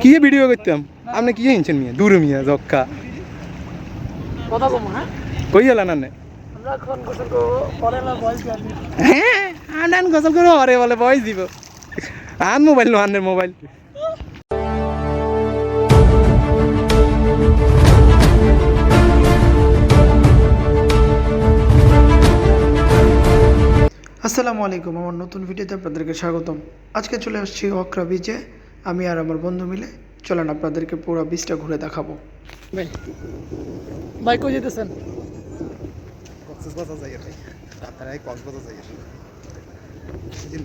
কি ভিডিও করতাম আপনি কি হিনছেন মিয়া দূর মিয়া জক্কা কথা কম হ্যাঁ কই গেল না আমরা এখন গোসল করব পরে না ভয়েস দিবি হ্যাঁ আনান গোসল করো আরে বলে ভয়েস দিব আন মোবাইল নো আনের মোবাইল আসসালামু আলাইকুম আমার নতুন ভিডিওতে আপনাদেরকে স্বাগতম। আজকে চলে আসছি ওয়াকরা বিচে, আমি আর আমার বন্ধু মিলে। চলেন আপনাদেরকে পুরো বিচটা ঘুরে দেখাবো। ভাই ভাই কই যেতেছেন? কক্সবাজার যাই ভাই তাড়াতাড়ি কক্সবাজার যাই বুঝলেন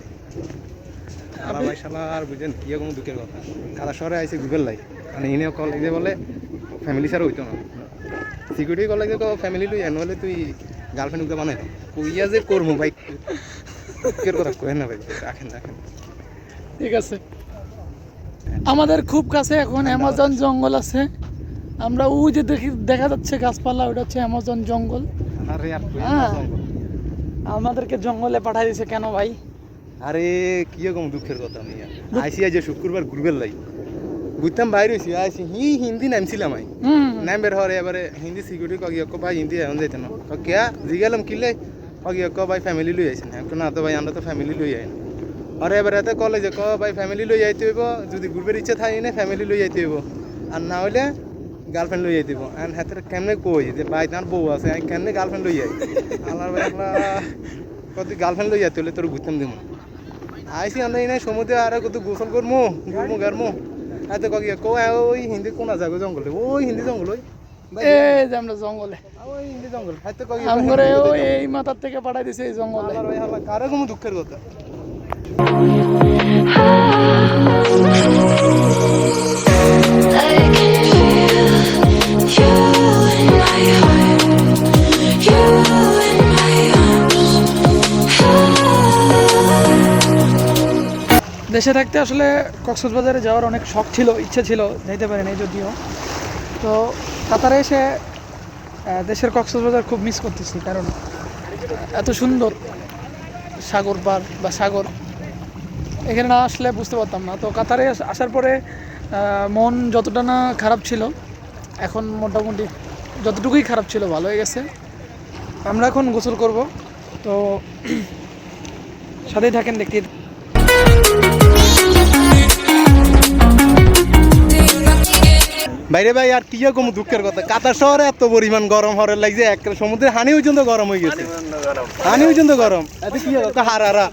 আমার ভাই শালা আর বুঝেন কি কোনো দুঃখের কথা কাদা শহরে আইছে গুগল লাই মানে ইনে কলেজে বলে ফ্যামিলি ছাড়া হইতো না সিকিউরিটি কলেজে তো ফ্যামিলি লই এনলে তুই গার্লফ্রেন্ড উঠে বানাই কইয়া যে করবো ভাই দুঃখের কথা কই না ভাই রাখেন রাখেন ঠিক আছে। আমাদের খুব কাছে এখন অ্যামাজন জঙ্গল আছে। আমরা ওই যে দেখা যাচ্ছে গাছপালা, ওটা হচ্ছে অ্যামাজন জঙ্গল। আরে আর কই হ্যাঁ। না জঙ্গল আমাদেরকে জঙ্গলে পাঠাই দিয়েছে কেন ভাই? আরে কি রকম দুঃখের কথা আমি আইসি আজ শুক্রবার ঘুরবের লাই বুঝতাম বাইরে হয়েছি আইসি হিন্দি নামছিলাম আমি নাম বের হরে এবারে হিন্দি সিকিউরিটি কগিয়ে ভাই হিন্দি এখন যাইতে না কে জিগালাম কিলে কগিয়ে ভাই ফ্যামিলি লই আইছেন এখন না তো ভাই আমরা তো ফ্যামিলি লই আইন আরে এবারে এতে কলেজে ভাই ফ্যামিলি লই আইতে হইব যদি ঘুরবের ইচ্ছা থাকে না ফ্যামিলি লই আইতে হইব আর না হইলে গার্লফ্রেন্ড লই আইতে হইব আর হাতের কেমনে কই যে ভাই তার বউ আছে আমি কেমনে গার্লফ্রেন্ড লই আই আল্লাহর ভাই আল্লাহ কত গার্লফ্রেন্ড লই আইতে হলে তোর ঘুরতাম দিব আইসি আমরা এই সমুদ্রে আর কত গোসল করবো ঘুরবো গারমো এত কগিয়ে ওই হিন্দি কোন যাগো জঙ্গলে ওই হিন্দি জঙ্গল ওই এই যে আমরা জঙ্গলে ওই হিন্দি জঙ্গল এত কগিয়ে আমরা ওই এই মাথার থেকে পাঠাই দিয়েছে এই জঙ্গলে। ভাই আল্লাহ কারো কোনো দুঃখের কথা দেশে থাকতে আসলে কক্সবাজারে যাওয়ার অনেক শখ ছিল, ইচ্ছে ছিল, যাইতে পারি নাই যদিও। তো কাতারে এসে দেশের কক্সবাজার খুব মিস করতেছি, কারণ এত সুন্দর সাগর পার বা সাগর এখানে না আসলে বুঝতে পারতাম না। তো কাতারে আসার পরে মন যতটা না খারাপ ছিল, এখন মোটামুটি যতটুকুই খারাপ ছিল ভালো হয়ে গেছে। আমরা এখন গোসল করব, তো সাথেই থাকেন দেখতে। বাইরে ভাই আর কি রকম দুঃখের কথা কাতার শহরে এত পরিমাণ গরম হরে লাগছে এক সমুদ্রে হানি পর্যন্ত গরম হয়ে গেছে হানি পর্যন্ত গরম এত কি কথা হারা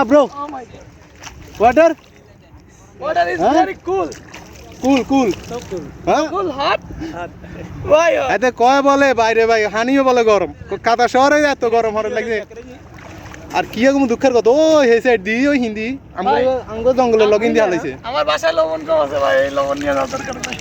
bro water Water is very cool. কুল কুল হ্যাঁ Cool, hot. Why? এতে কয় বলে বাইরে ভাই হানিও বলে গরম কাতার শহরে এত গরম হরে লাগছে আর কি রকম দুঃখের কথা ওই হে সাইড দি ওই হিন্দি আমগো জঙ্গলে লগইন দিয়া লাইছে আমার বাসায় লবণ কম আছে ভাই, এই লবণ নিয়ে যাওয়ার দরকার নাই।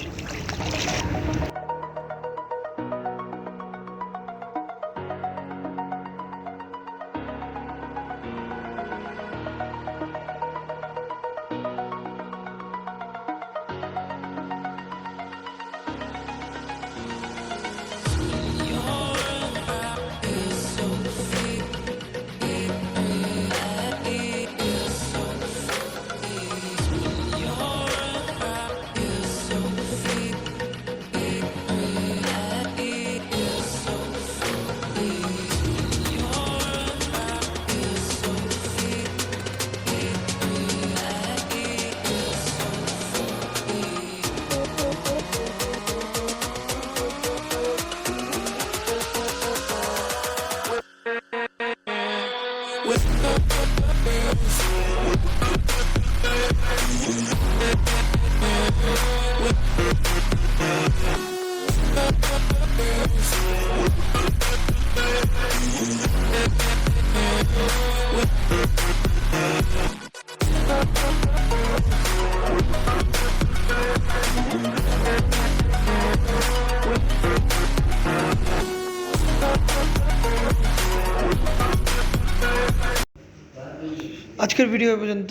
আজকের ভিডিও পর্যন্ত।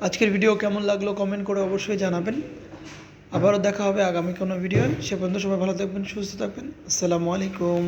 আজকের ভিডিও কেমন লাগলো কমেন্ট করে অবশ্যই জানাবেন। আবারও দেখা হবে আগামী কোনো ভিডিও। সে পর্যন্ত সবাই ভালো থাকবেন, সুস্থ থাকবেন। আসসালামু আলাইকুম।